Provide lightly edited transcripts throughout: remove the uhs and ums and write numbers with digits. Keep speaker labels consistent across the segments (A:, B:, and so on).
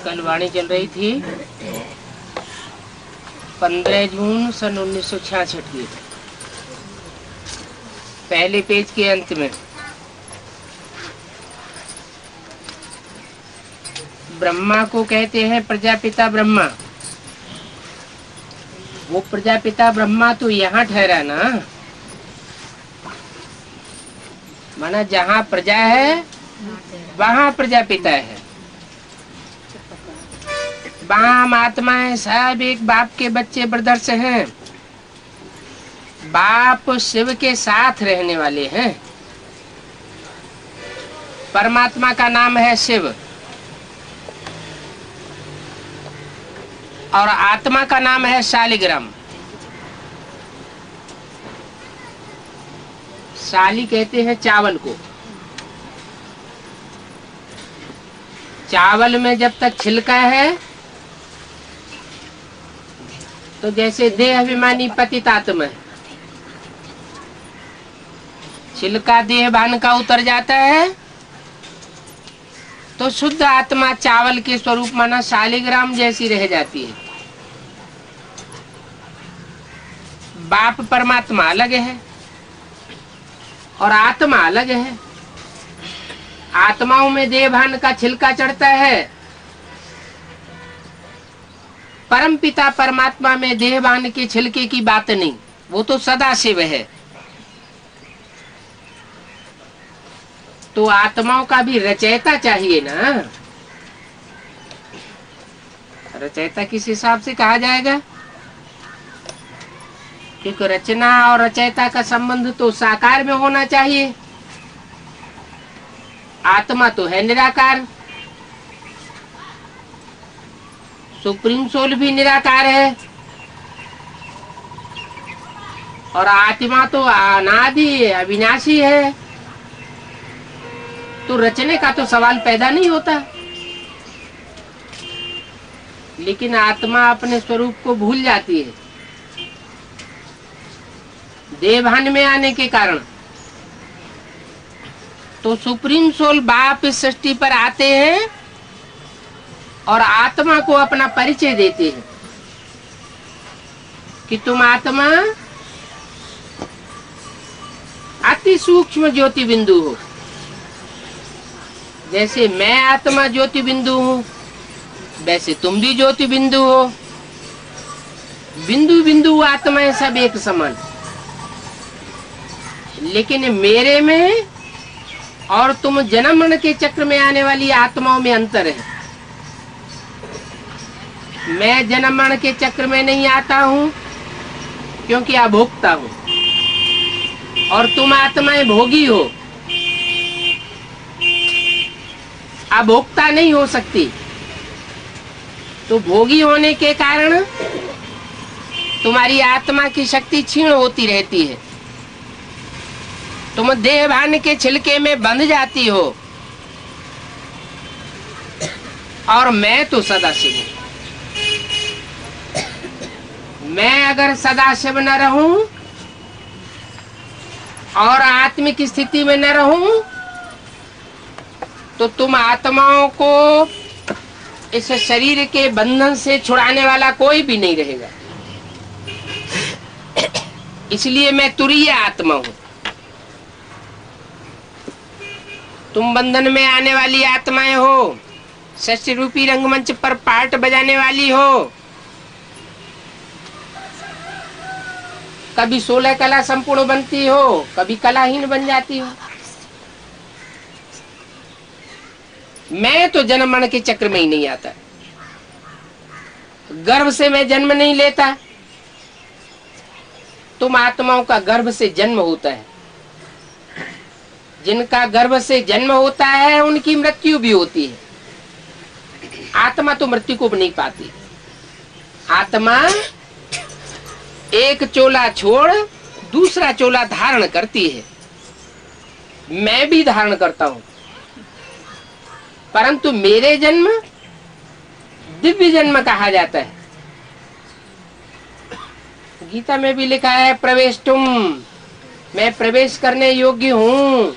A: कल वाणी चल रही थी 15 जून सन 1966 की, पहले पेज के अंत में ब्रह्मा को कहते हैं प्रजापिता ब्रह्मा। वो प्रजापिता ब्रह्मा तो यहाँ ठहरा ना, माना जहाँ प्रजा है वहाँ प्रजापिता है। बाम आत्माएं सब एक बाप के बच्चे ब्रदर्स हैं। बाप शिव के साथ रहने वाले हैं। परमात्मा का नाम है शिव और आत्मा का नाम है शालिग्राम। शाली कहते हैं चावल को। चावल में जब तक छिलका है तो जैसे देह अभिमानी पतितात्मा है, छिलका देह भान का उतर जाता है तो शुद्ध आत्मा चावल के स्वरूप माना शालिग्राम जैसी रह जाती है। बाप परमात्मा अलग है और आत्मा अलग है। आत्माओं में देह भान का छिलका चढ़ता है, परम पिता परमात्मा में देह भान के छिलके की बात नहीं, वो तो सदा शिव है। तो आत्माओं का भी रचयिता चाहिए ना। रचयिता किस हिसाब से कहा जाएगा? क्योंकि रचना और रचयिता का संबंध तो साकार में होना चाहिए। आत्मा तो है निराकार, सुप्रीम सोल भी निराकार है और आत्मा तो अनादि अविनाशी है। तो रचने का तो सवाल पैदा नहीं होता। लेकिन आत्मा अपने स्वरूप को भूल जाती है देवभान में आने के कारण। तो सुप्रीम सोल बाप इस सृष्टि पर आते हैं और आत्मा को अपना परिचय देते हैं कि तुम आत्मा अति सूक्ष्म ज्योति बिंदु हो। जैसे मैं आत्मा ज्योति बिंदु हूँ वैसे तुम भी ज्योति बिंदु हो। बिंदु बिंदु आत्माएं सब एक समान, लेकिन मेरे में और तुम जन्म मरण के चक्र में आने वाली आत्माओं में अंतर है। मैं जन्म मरण के चक्र में नहीं आता हूँ क्योंकि अभोक्ता हूँ और तुम आत्माएं भोगी हो। अभोक्ता नहीं हो सकती, तो भोगी होने के कारण तुम्हारी आत्मा की शक्ति क्षीण होती रहती है। तुम देह भान के छिलके में बंध जाती हो और मैं तो सदाशिव हूँ। मैं अगर सदाशिव न रहूं और आत्मिक स्थिति में न रहूं तो तुम आत्माओं को इस शरीर के बंधन से छुड़ाने वाला कोई भी नहीं रहेगा। इसलिए मैं तुरीय आत्मा हूं। तुम बंधन में आने वाली आत्माएं हो, षष्ठी रूपी रंगमंच पर पार्ट बजाने वाली हो। कभी 16 कला संपूर्ण बनती हो, कभी कलाहीन बन जाती हो। मैं तो जन्म मरण के चक्र में ही नहीं आता। गर्भ से मैं जन्म नहीं लेता। तुम आत्माओं का गर्भ से जन्म होता है। जिनका गर्भ से जन्म होता है उनकी मृत्यु भी होती है। आत्मा तो मृत्यु को नहीं पाती। आत्मा एक चोला छोड़ दूसरा चोला धारण करती है। मैं भी धारण करता हूं, परंतु मेरे जन्म दिव्य जन्म कहा जाता है। गीता में भी लिखा है प्रवेश तुम, मैं प्रवेश करने योग्य हूं।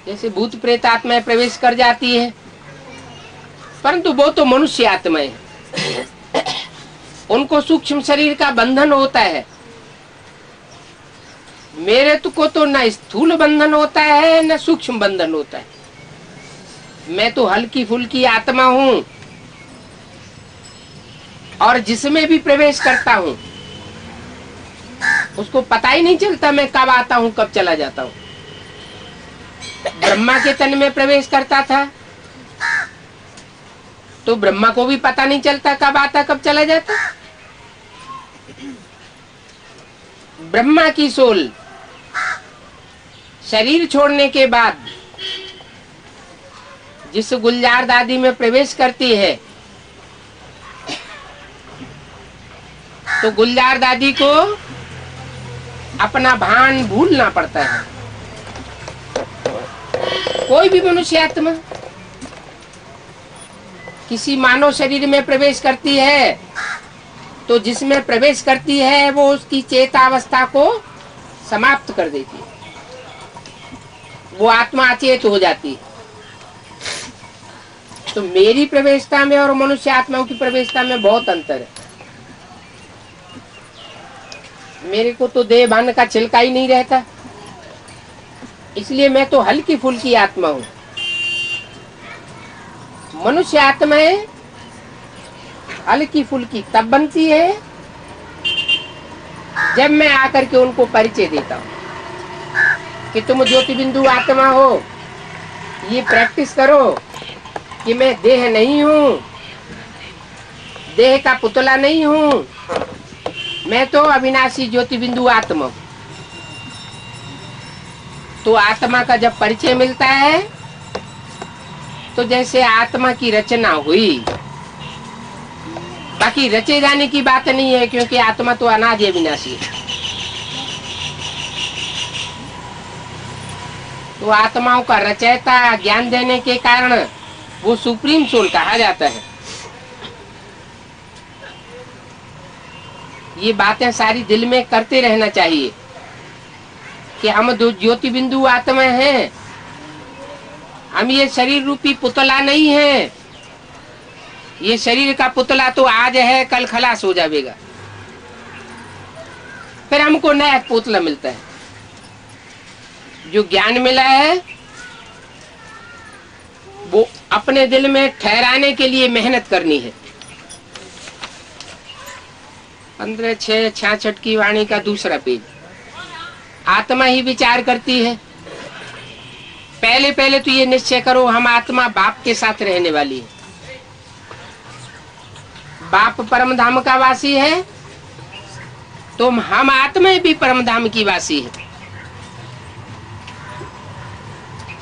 A: जैसे भूत प्रेत आत्माएं प्रवेश कर जाती है परंतु वो तो मनुष्य आत्मा है, उनको सूक्ष्म शरीर का बंधन होता है। मेरे को तो न स्थूल बंधन होता है न सूक्ष्म बंधन होता है। मैं तो हल्की फुल्की आत्मा हूं और जिसमें भी प्रवेश करता हूं उसको पता ही नहीं चलता मैं कब आता हूं कब चला जाता हूं। ब्रह्मा के तन में प्रवेश करता था तो ब्रह्मा को भी पता नहीं चलता कब आता कब चला जाता। ब्रह्मा की सोल शरीर छोड़ने के बाद जिस गुलजार दादी में प्रवेश करती है तो गुलजार दादी को अपना भान भूलना पड़ता है। कोई भी मनुष्य आत्मा किसी मानव शरीर में प्रवेश करती है तो जिसमें प्रवेश करती है वो उसकी चेतावस्था को समाप्त कर देती है, वो आत्मा अचेत हो जाती है। तो मेरी प्रवेशता में और मनुष्य आत्माओं की प्रवेशता में बहुत अंतर है। मेरे को तो देह भान का छिलका ही नहीं रहता, इसलिए मैं तो हल्की फुल्की आत्मा हूं। मनुष्य आत्माएं हल्की फुल्की तब बनती है जब मैं आकर के उनको परिचय देता हूं कि तुम ज्योति बिंदु आत्मा हो, ये प्रैक्टिस करो कि मैं देह नहीं हूं, देह का पुतला नहीं हूं, मैं तो अविनाशी ज्योति बिंदु आत्मा। तो आत्मा का जब परिचय मिलता है तो जैसे आत्मा की रचना हुई, बाकी रचे जाने की बात नहीं है क्योंकि आत्मा तो अनादि अविनाशी है। तो आत्माओं का रचयिता ज्ञान देने के कारण वो सुप्रीम सोल कहा जाता है। ये बातें सारी दिल में करते रहना चाहिए कि हम दो ज्योति बिंदु आत्मा हैं, हम ये शरीर रूपी पुतला नहीं है। ये शरीर का पुतला तो आज है कल खलास हो जाएगा, फिर हमको नया पुतला मिलता है। जो ज्ञान मिला है वो अपने दिल में ठहराने के लिए मेहनत करनी है। 15/6/66 की वाणी का दूसरा पेज। आत्मा ही विचार करती है। पहले पहले तो ये निश्चय करो हम आत्मा बाप के साथ रहने वाली है। बाप परम धाम का वासी है तो हम आत्मा भी परम धाम की वासी है।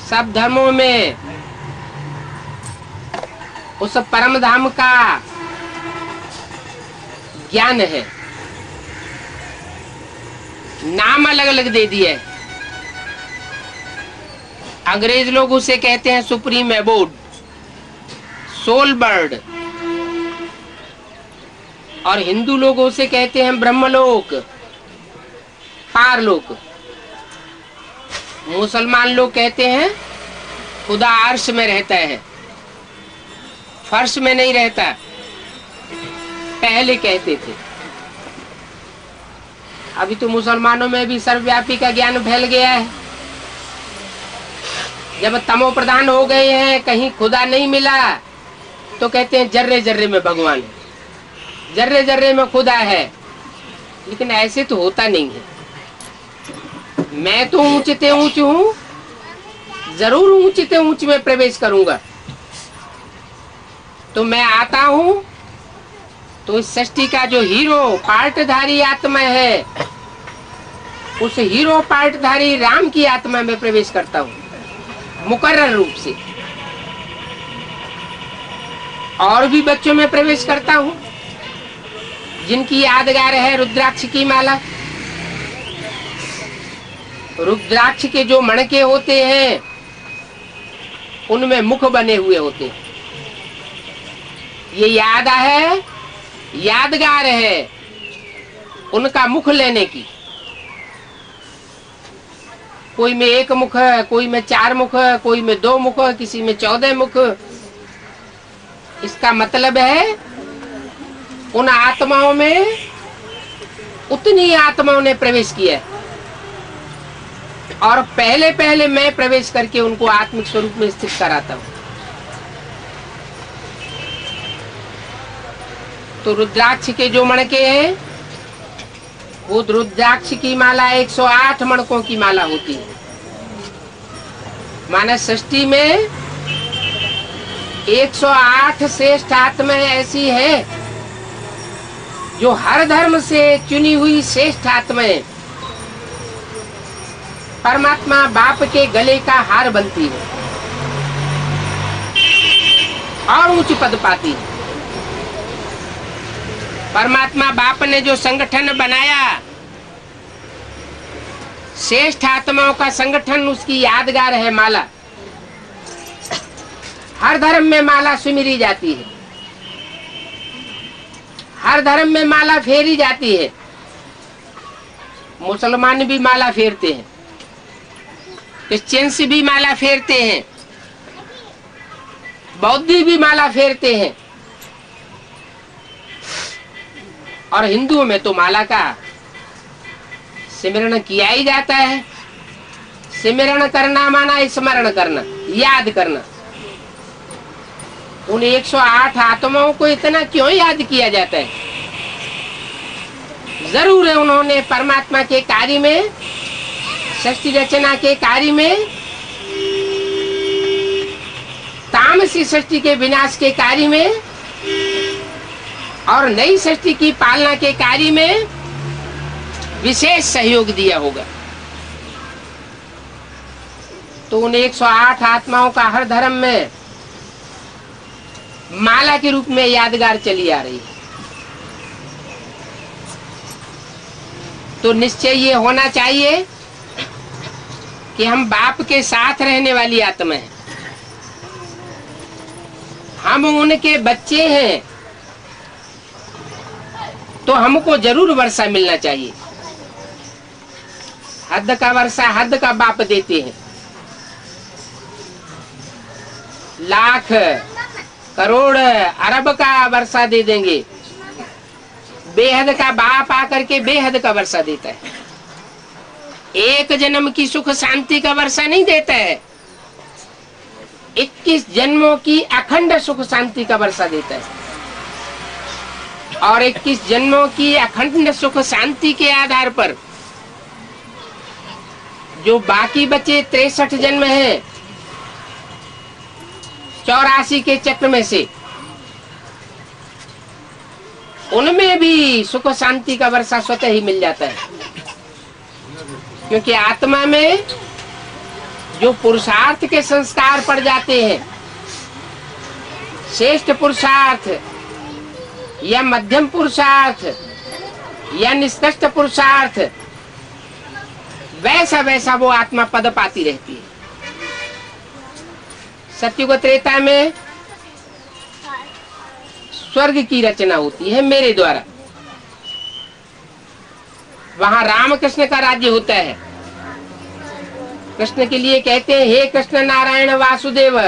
A: सब धर्मों में उस परम धाम का ज्ञान है, नाम अलग अलग दे दिए। अंग्रेज लोग उसे कहते हैं सुप्रीम एबोर्ड, सोल बर्ड, और हिंदू लोग उसे कहते हैं ब्रह्मलोक, पारलोक। मुसलमान लोग कहते हैं खुदा अर्श में रहता है, फर्श में नहीं रहता, पहले कहते थे। अभी तो मुसलमानों में भी सर्वव्यापी का ज्ञान फैल गया है। जब तमो प्रधान हो गए हैं, कहीं खुदा नहीं मिला तो कहते हैं जर्रे जर्रे में भगवान है, जर्रे जर्रे में खुदा है। लेकिन ऐसे तो होता नहीं है। मैं तो ऊंचते ऊंच हूं, जरूर ऊंचते ऊंच में प्रवेश करूंगा। तो मैं आता हूं तो इस सृष्टि का जो हीरो पार्टधारी आत्मा है, उस हीरो पार्टधारी राम की आत्मा में प्रवेश करता हूं मुकर्रर रूप से। और भी बच्चों में प्रवेश करता हूं जिनकी यादगार है रुद्राक्ष की माला। रुद्राक्ष के जो मणके होते हैं उनमें मुख बने हुए होते हैं। ये याद है, यादगार है उनका मुख लेने की। कोई में 1 मुख है, कोई में 4 मुख है, कोई में 2 मुख है, किसी में 14 मुख। इसका मतलब है उन आत्माओं में उतनी आत्माओं ने प्रवेश किया है, और पहले पहले मैं प्रवेश करके उनको आत्मिक स्वरूप में स्थित कराता हूं। तो रुद्राक्ष के जो मणके हैं, वो रुद्राक्ष की माला 108 मणकों की माला होती है। मानस सृष्टि में 108 श्रेष्ठ आत्माएं ऐसी है जो हर धर्म से चुनी हुई श्रेष्ठ आत्माएं परमात्मा बाप के गले का हार बनती है और उच्च पद पाती है। परमात्मा बाप ने जो संगठन बनाया, श्रेष्ठ आत्माओं का संगठन, उसकी यादगार है माला। हर धर्म में माला सुमिरी जाती है, हर धर्म में माला फेरी जाती है। मुसलमान भी माला फेरते हैं, क्रिश्चियंस भी माला फेरते हैं, बौद्धी भी माला फेरते हैं, और हिंदुओं में तो माला का सिमरण किया ही जाता है। सिमरण करना माना स्मरण करना, याद करना। उन 108 आत्माओं को इतना क्यों याद किया जाता है? जरूर है उन्होंने परमात्मा के कार्य में, सृष्टि रचना के कार्य में, तामसी सृष्टि के विनाश के कार्य में और नई सृष्टि की पालना के कार्य में विशेष सहयोग दिया होगा। तो उन 108 आत्माओं का हर धर्म में माला के रूप में यादगार चली आ रही है। तो निश्चय ये होना चाहिए कि हम बाप के साथ रहने वाली आत्मा हैं, हम उनके बच्चे हैं, तो हमको जरूर वर्षा मिलना चाहिए। हद का वर्षा हद का बाप देते हैं। लाख करोड़ अरब का वर्षा दे देंगे, बेहद का बाप आकर के बेहद का वर्षा देता है। एक जन्म की सुख शांति का वर्षा नहीं देता है, 21 जन्मों की अखंड सुख शांति का वर्षा देता है। और 21 जन्मों की अखंड सुख शांति के आधार पर जो बाकी बचे 63 जन्म हैं 84 के चक्र में से, उनमें भी सुख शांति का वर्षा स्वतः ही मिल जाता है। क्योंकि आत्मा में जो पुरुषार्थ के संस्कार पड़ जाते हैं, श्रेष्ठ पुरुषार्थ या मध्यम पुरुषार्थ या निष्कृष्ट पुरुषार्थ, वैसा वैसा वो आत्मा पद पाती रहती है। सत्युग त्रेता में स्वर्ग की रचना होती है मेरे द्वारा, वहां राम कृष्ण का राज्य होता है। कृष्ण के लिए कहते हैं, हे कृष्ण नारायण वासुदेव।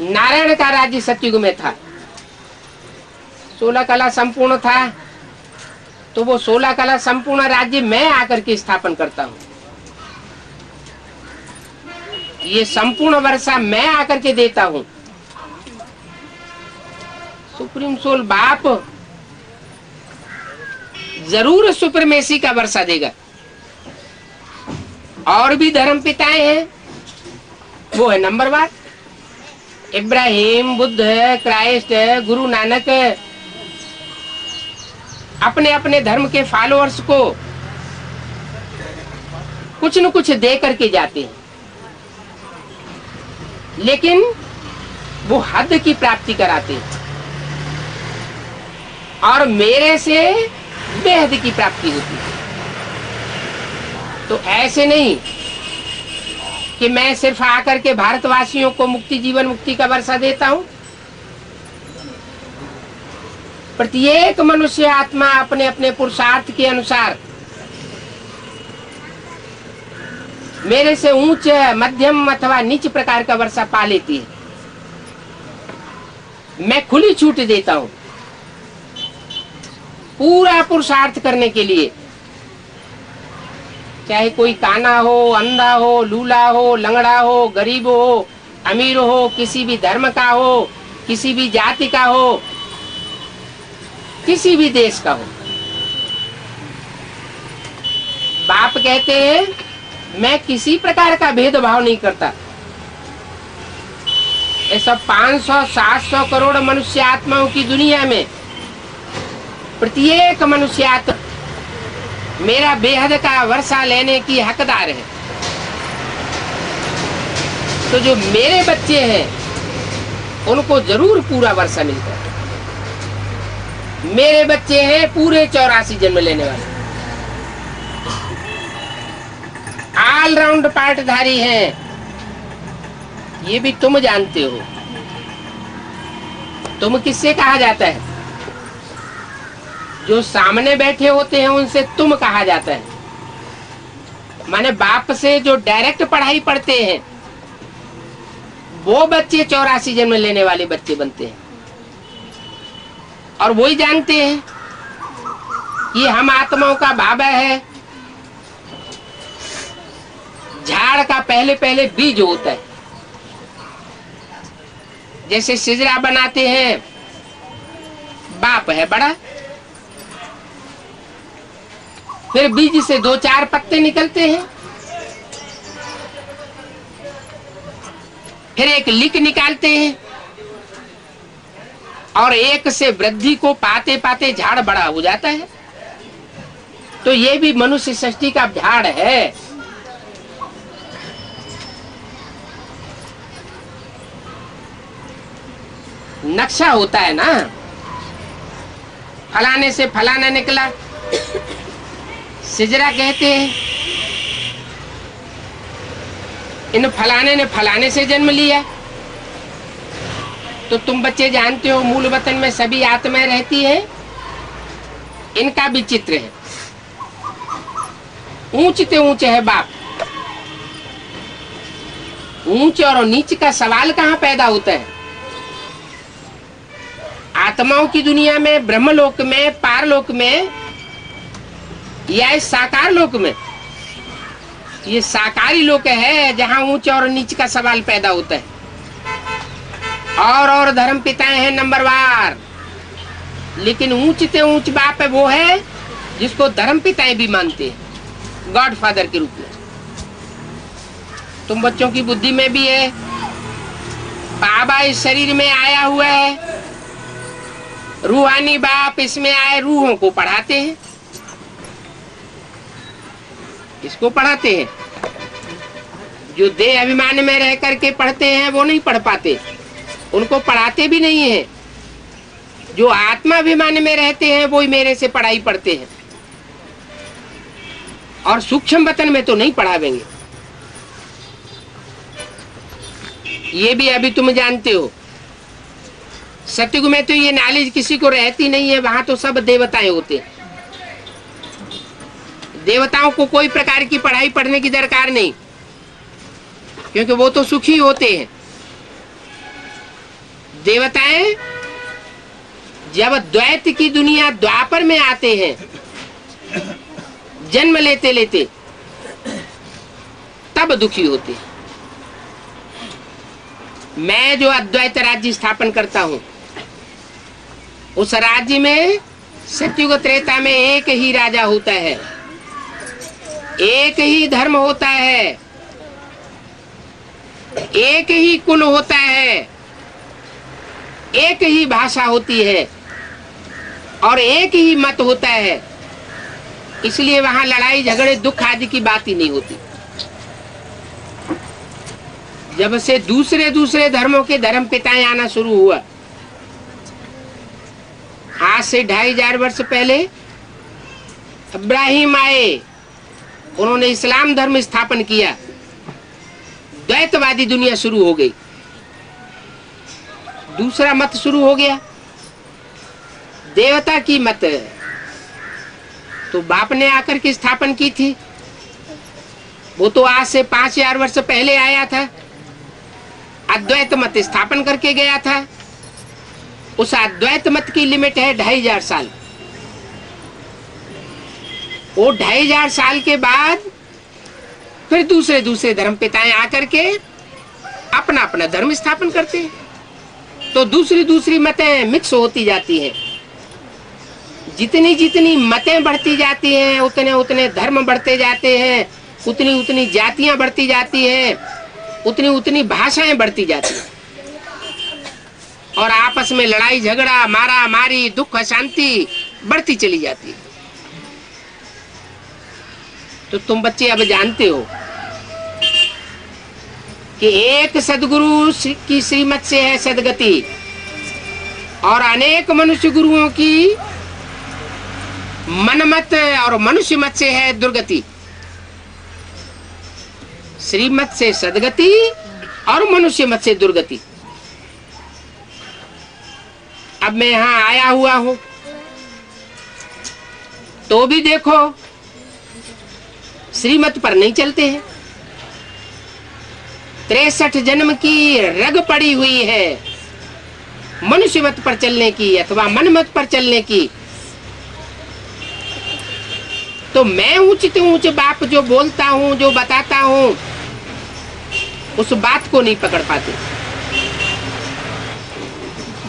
A: नारायण का राज्य सतयुग में था, 16 कला संपूर्ण था, तो वो 16 कला संपूर्ण राज्य मैं आकर के स्थापन करता हूं। ये संपूर्ण वर्षा मैं आकर के देता हूं। सुप्रीम सोल बाप जरूर सुप्रमेसी का वर्षा देगा। और भी धर्म पिताएं हैं, वो है नंबर 1 इब्राहिम, बुद्ध, क्राइस्ट, गुरु नानक अपने अपने धर्म के फॉलोअर्स को कुछ न कुछ दे करके जाते हैं, लेकिन वो हद की प्राप्ति कराते हैं और मेरे से बेहद की प्राप्ति होती है। तो ऐसे नहीं कि मैं सिर्फ आकर के भारतवासियों को मुक्ति, जीवन मुक्ति का वर्षा देता हूं। प्रत्येक मनुष्य आत्मा अपने अपने पुरुषार्थ के अनुसार मेरे से उच्च, मध्यम अथवा नीच प्रकार का वर्षा पा लेती है। मैं खुली छूट देता हूं पूरा पुरुषार्थ करने के लिए। चाहे कोई काना हो, अंधा हो, लूला हो, लंगड़ा हो, गरीब हो, अमीर हो, किसी भी धर्म का हो, किसी भी जाति का हो, किसी भी देश का हो। बाप कहते हैं मैं किसी प्रकार का भेदभाव नहीं करता। ऐसा 500-700 करोड़ मनुष्य आत्माओं की दुनिया में प्रत्येक मनुष्य आत्मा मेरा बेहद का वर्षा लेने की हकदार है। तो जो मेरे बच्चे हैं उनको जरूर पूरा वर्षा मिलता है। मेरे बच्चे हैं पूरे 84 जन्म लेने वाले, ऑलराउंड पार्टधारी हैं। ये भी तुम जानते हो। तुम किससे कहा जाता है? जो सामने बैठे होते हैं उनसे तुम कहा जाता है। माने बाप से जो डायरेक्ट पढ़ाई पढ़ते हैं वो बच्चे 84 जन्म लेने वाले बच्चे बनते हैं। और वही जानते हैं ये हम आत्माओं का बाबा है। झाड़ का पहले पहले बीज होता है। जैसे सिजरा बनाते हैं, बाप है बड़ा, फिर बीज से 2-4 पत्ते निकलते हैं, फिर एक लिक निकालते हैं, और एक से वृद्धि को पाते पाते झाड़ बड़ा हो जाता है। तो ये भी मनुष्य सृष्टि का झाड़ है। नक्शा होता है ना, फलाने से फलाना निकला, सिजरा कहते हैं। इन फलाने ने फलाने से जन्म लिया। तो तुम बच्चे जानते हो मूल वतन में सभी आत्माएं रहती हैं। इनका भी चित्र है। ऊंचते ऊंचे है बाप। ऊंच और नीच का सवाल कहां पैदा होता है? आत्माओं की दुनिया में, ब्रह्मलोक में, पारलोक में या इस साकार लोक में? ये साकारी लोक है जहां ऊंच और नीच का सवाल पैदा होता है। और धर्म पिताएं हैं नंबरवार, लेकिन ऊंचते ऊंच बाप है वो है जिसको धर्म पिताएं भी मानते हैं, गॉड फादर के रूप में। तुम बच्चों की बुद्धि में भी है। बाबा इस शरीर में आया हुआ है, रूहानी बाप इसमें आए रूहों को पढ़ाते हैं। इसको पढ़ाते हैं। जो देह अभिमान में रह करके पढ़ते हैं वो नहीं पढ़ पाते, उनको पढ़ाते भी नहीं है। जो आत्मा अभिमान में रहते हैं वो ही मेरे से पढ़ाई पढ़ते हैं। और सूक्ष्म वतन में तो नहीं पढ़ावेंगे। ये भी अभी तुम जानते हो। सतयुग में तो ये नॉलेज किसी को रहती नहीं है। वहां तो सब देवताएं होते हैं। देवताओं को कोई प्रकार की पढ़ाई पढ़ने की दरकार नहीं, क्योंकि वो तो सुखी होते हैं। देवताएं जब द्वैत की दुनिया द्वापर में आते हैं, जन्म लेते लेते, तब दुखी होते हैं। मैं जो अद्वैत राज्य स्थापन करता हूं, उस राज्य में सतयुग त्रेता में एक ही राजा होता है, एक ही धर्म होता है, एक ही कुल होता है, एक ही भाषा होती है और एक ही मत होता है। इसलिए वहां लड़ाई झगड़े दुख आदि की बात ही नहीं होती। जब से दूसरे दूसरे धर्मों के धर्म पिताएं आना शुरू हुआ, आज से 2500 वर्ष पहले इब्राहिम आए, उन्होंने इस्लाम धर्म स्थापन किया, द्वैतवादी दुनिया शुरू हो गई। दूसरा मत शुरू हो गया, देवता की मत। तो बाप ने आकर के स्थापन की थी। वो तो आज से 5000 वर्ष पहले आया था, अद्वैत मत स्थापन करके गया था। उस अद्वैत मत की लिमिट है 2500 साल। वो 2500 साल के बाद फिर दूसरे दूसरे धर्म पिताएं आकर के अपना अपना धर्म स्थापन करते हैं। तो दूसरी दूसरी मतें मिक्स होती जाती हैं। जितनी जितनी मतें बढ़ती जाती हैं उतने उतने धर्म बढ़ते जाते हैं, उतनी उतनी जातियां बढ़ती जाती हैं, उतनी उतनी भाषाएं बढ़ती जाती हैं, और आपस में लड़ाई झगड़ा मारा मारी दुख अशांति बढ़ती चली जाती है। तो तुम बच्चे अब जानते हो कि एक सदगुरु की श्रीमत से है सदगति, और अनेक मनुष्य गुरुओं की मनमत और मनुष्य मत से है दुर्गति। श्रीमत से सदगति और मनुष्य मत से दुर्गति। अब मैं यहां आया हुआ हूं तो भी देखो श्रीमत पर नहीं चलते हैं। 63 जन्म की रग पड़ी हुई है मनुष्य मत पर चलने की अथवा मन मत पर चलने की। तो मैं ऊंचे ऊंचे बाप जो बोलता हूं जो बताता हूं उस बात को नहीं पकड़ पाते।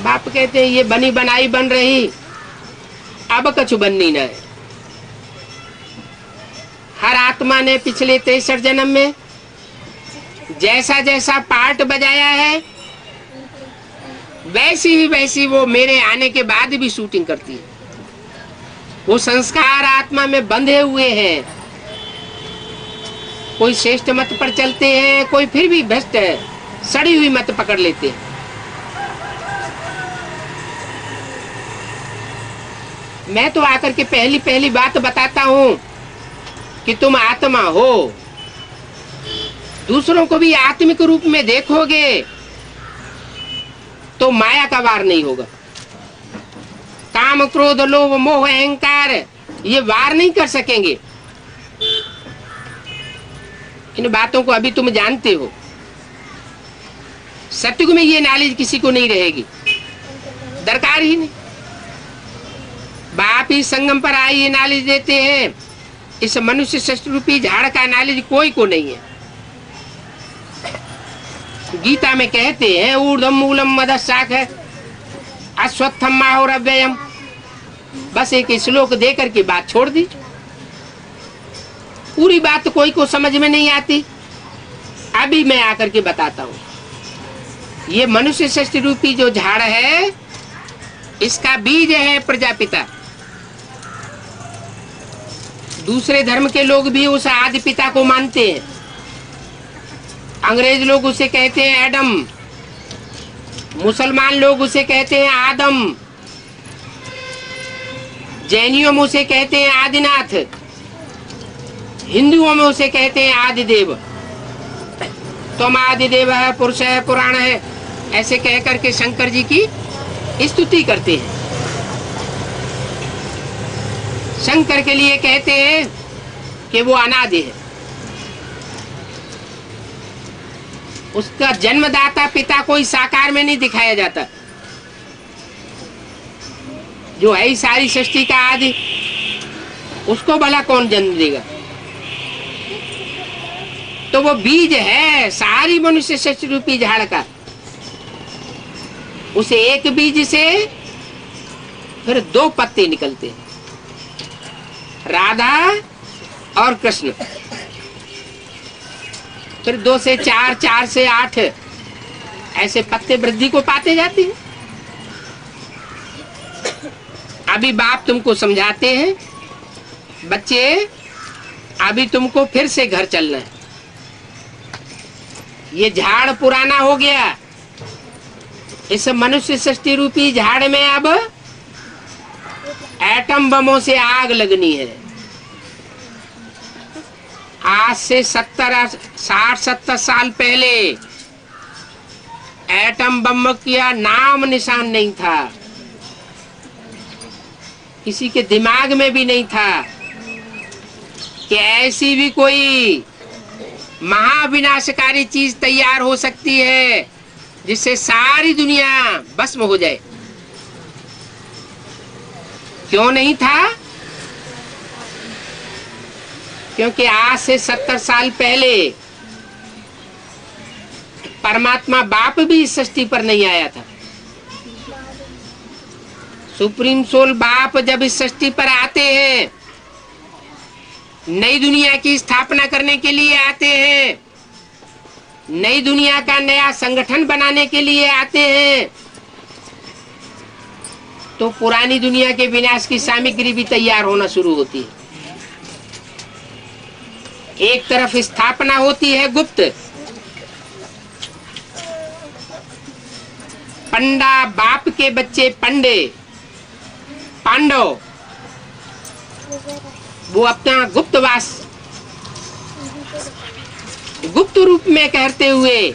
A: बाप कहते हैं ये बनी बनाई बन रही, अब कछु बननी ना है। हर आत्मा ने पिछले 63 जन्म में जैसा जैसा पार्ट बजाया है वैसी वो मेरे आने के बाद भी शूटिंग करती है। वो संस्कार आत्मा में बंधे हुए हैं। कोई श्रेष्ठ मत पर चलते हैं, कोई फिर भी भ्रष्ट है, सड़ी हुई मत पकड़ लेते हैं। मैं तो आकर के पहली बात बताता हूं कि तुम आत्मा हो, दूसरों को भी आत्मिक रूप में देखोगे तो माया का वार नहीं होगा। काम क्रोध लोभ मोह अहंकार ये वार नहीं कर सकेंगे। इन बातों को अभी तुम जानते हो। सतयुग में ये नॉलेज किसी को नहीं रहेगी, दरकार ही नहीं। बाप ही संगम पर आए ये नॉलेज देते हैं। इस मनुष्य सृष्टि रूपी झाड़ का नॉलेज कोई को नहीं है। गीता में कहते हैं ऊर्ध्वम मूलम मदः शाखः अश्वत्थम माहोरव्ययम्। बस एक श्लोक देकर के बात छोड़ दी। पूरी बात कोई को समझ में नहीं आती। अभी मैं आकर के बताता हूं। ये मनुष्य सृष्टि रूपी जो झाड़ है इसका बीज है प्रजापिता। दूसरे धर्म के लोग भी उस आदि पिता को मानते हैं। अंग्रेज लोग उसे कहते हैं एडम, मुसलमान लोग उसे कहते हैं आदम, जैनियों में उसे कहते हैं आदिनाथ, हिंदुओं में उसे कहते हैं आदिदेव। तुम आदिदेव है, पुरुष है, पुराण है, ऐसे कह करके शंकर जी की स्तुति करते हैं। शंकर के लिए कहते हैं कि वो अनादि है। उसका जन्मदाता पिता कोई साकार में नहीं दिखाया जाता। जो है सारी सृष्टि का आदि, उसको भला कौन जन्म देगा। तो वो बीज है सारी मनुष्य सृष्टि रूपी झाड़ का। उसे एक बीज से फिर 2 पत्ते निकलते हैं, राधा और कृष्ण। फिर 2 से 4, 4 से 8 ऐसे पत्ते वृद्धि को पाते जाते हैं। अभी बाप तुमको समझाते हैं, बच्चे अभी तुमको फिर से घर चलना है। ये झाड़ पुराना हो गया। इस मनुष्य सृष्टि रूपी झाड़ में अब एटम बमों से आग लगनी है। आज से 60-70 साल पहले एटम बम का नाम निशान नहीं था, किसी के दिमाग में भी नहीं था कि ऐसी भी कोई महाविनाशकारी चीज तैयार हो सकती है जिससे सारी दुनिया भस्म हो जाए। क्यों नहीं था? क्योंकि आज से 70 साल पहले परमात्मा बाप भी इस सृष्टि पर नहीं आया था। सुप्रीम सोल बाप जब इस सृष्टि पर आते हैं, नई दुनिया की स्थापना करने के लिए आते हैं, नई दुनिया का नया संगठन बनाने के लिए आते हैं, तो पुरानी दुनिया के विनाश की सामग्री भी तैयार होना शुरू होती है। एक तरफ स्थापना होती है गुप्त, पंडा बाप के बच्चे पंडे पांडव वो अपना गुप्तवास गुप्त रूप में कहते हुए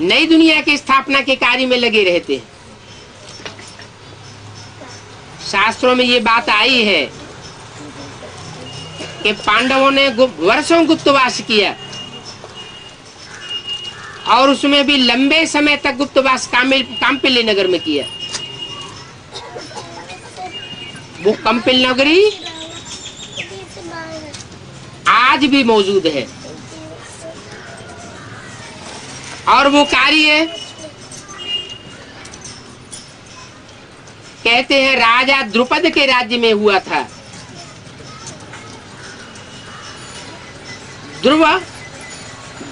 A: नई दुनिया की स्थापना के कार्य में लगे रहते हैं। शास्त्रों में ये बात आई है कि पांडवों ने वर्षों गुप्तवास किया और उसमें भी लंबे समय तक गुप्तवास काम्पिल्य नगर में किया। वो कम्पिल नगरी आज भी मौजूद है और वो कार्य कहते हैं राजा द्रुपद के राज्य में हुआ था।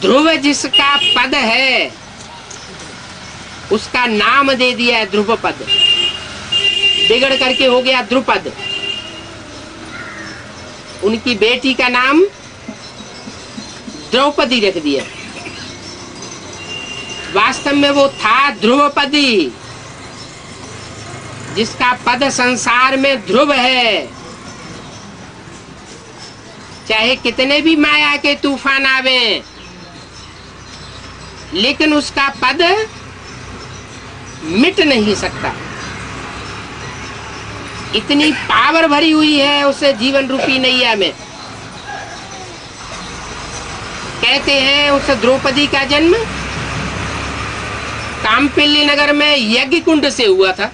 A: ध्रुव जिसका पद है उसका नाम दे दिया है ध्रुव पद, बिगड़ करके हो गया द्रुपद। उनकी बेटी का नाम द्रौपदी रख दिया। वास्तव में वो था ध्रुवपदी, जिसका पद संसार में ध्रुव है। चाहे कितने भी माया के तूफान आवे, लेकिन उसका पद मिट नहीं सकता। इतनी पावर भरी हुई है उसे जीवन रूपी नैया में। कहते हैं उस द्रौपदी का जन्म काम्पिल्य नगर में यज्ञ कुंड से हुआ था।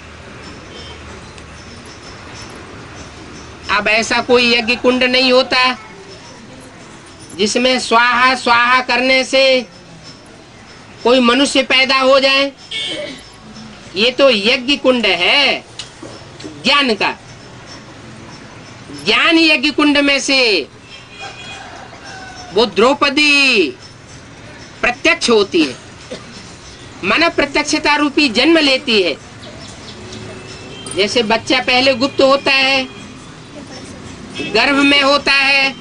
A: अब ऐसा कोई यज्ञ कुंड नहीं होता जिसमें स्वाहा स्वाहा करने से कोई मनुष्य पैदा हो जाए। ये तो यज्ञ कुंड है ज्ञान का। ज्ञान यज्ञ कुंड में से वो द्रौपदी प्रत्यक्ष होती है, मन प्रत्यक्षता रूपी जन्म लेती है। जैसे बच्चा पहले गुप्त होता है, गर्भ में होता है,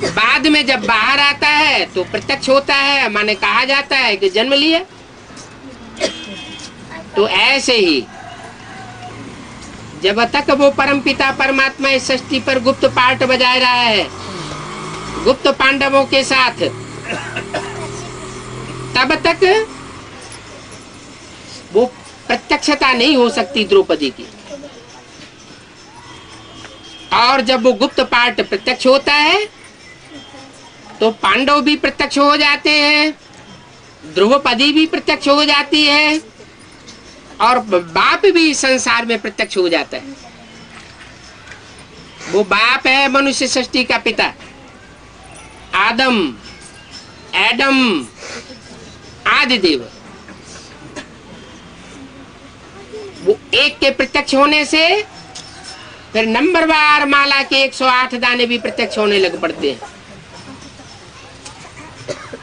A: बाद में जब बाहर आता है तो प्रत्यक्ष होता है, माने कहा जाता है कि जन्म लिया। तो ऐसे ही जब तक वो परमपिता परमात्मा इस सृष्टि पर गुप्त पार्ट बजा रहा है गुप्त पांडवों के साथ, तब तक वो प्रत्यक्षता नहीं हो सकती द्रौपदी की। और जब वो गुप्त पार्ट प्रत्यक्ष होता है तो पांडव भी प्रत्यक्ष हो जाते हैं, द्रौपदी भी प्रत्यक्ष हो जाती है और बाप भी संसार में प्रत्यक्ष हो जाता है। वो बाप है मनुष्य सृष्टि का पिता, एडम आदिदेव। वो एक के प्रत्यक्ष होने से फिर नंबरवार माला के 108 दाने भी प्रत्यक्ष होने लग पड़ते हैं।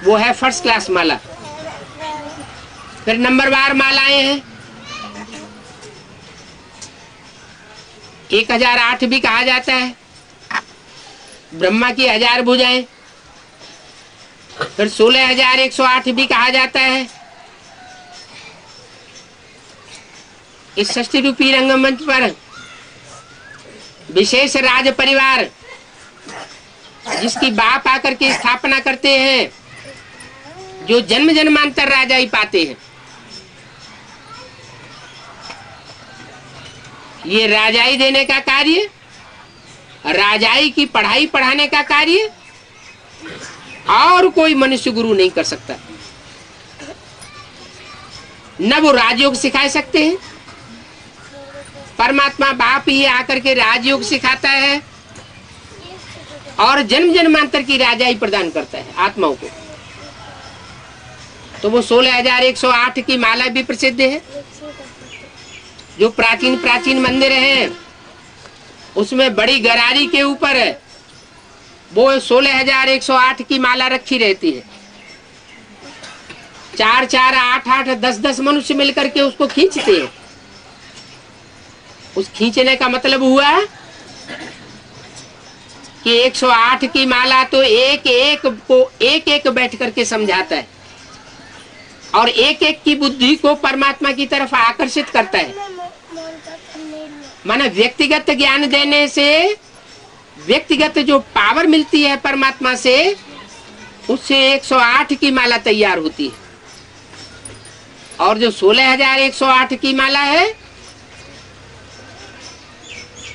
A: वो है फर्स्ट क्लास माला। फिर नंबरवार मालाएं हैं, 1008 भी कहा जाता है, ब्रह्मा की 1000 भुजाएं। फिर 16108 भी कहा जाता है। इस सृष्टि रूपी रंगमंच पर विशेष राज परिवार जिसकी बाप आकर के स्थापना करते हैं, जो जन्म जन्मांतर राजा ही पाते हैं। ये राजाई देने का कार्य, राजाई की पढ़ाई पढ़ाने का कार्य और कोई मनुष्य गुरु नहीं कर सकता। न वो राजयोग सिखा सकते हैं परमात्मा बाप ही आकर के राजयोग सिखाता है और जन्म जन्मांतर की राजाई प्रदान करता है आत्माओं को। तो वो 16,108 की माला भी प्रसिद्ध है। जो प्राचीन प्राचीन मंदिर हैं उसमें बड़ी गरारी के ऊपर वो 16,108 की माला रखी रहती है। 4-4, 8-8, 10-10 मनुष्य मिलकर के उसको खींचते हैं। उस खींचने का मतलब हुआ कि 108 की माला तो एक एक को एक एक बैठ करके समझाता है और एक एक की बुद्धि को परमात्मा की तरफ आकर्षित करता है। माना व्यक्तिगत ज्ञान देने से व्यक्तिगत जो पावर मिलती है परमात्मा से, उससे 108 की माला तैयार होती है। और जो 16,108 की माला है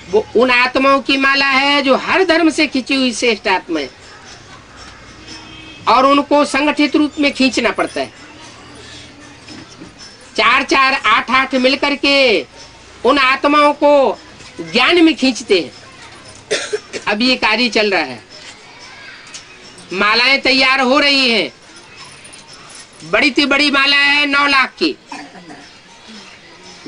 A: वो उन आत्माओं की माला है जो हर धर्म से खींची हुई श्रेष्ठ आत्मा है और उनको संगठित रूप में खींचना पड़ता है। 4-4, 8-8 मिलकर के उन आत्माओं को ज्ञान में खींचते हैं। अब ये कार्य चल रहा है, मालाएं तैयार हो रही हैं। बड़ी सी बड़ी माला है 9 लाख की,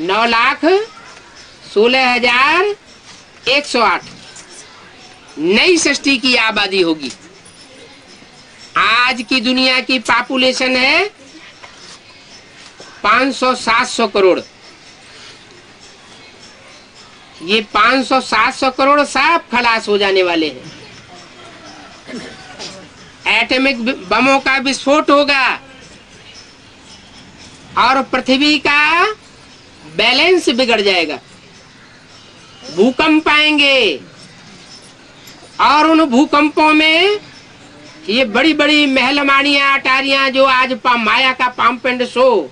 A: 9,16,108 नई सृष्टि की आबादी होगी। आज की दुनिया की पॉपुलेशन है 500-700 करोड़। ये 500-700 करोड़ सब खलास हो जाने वाले हैं। एटॉमिक बमों का विस्फोट होगा और पृथ्वी का बैलेंस बिगड़ जाएगा। भूकंप आएंगे और उन भूकंपों में ये बड़ी बड़ी महलमानियां अटारियां जो आज माया का पंप एंड शो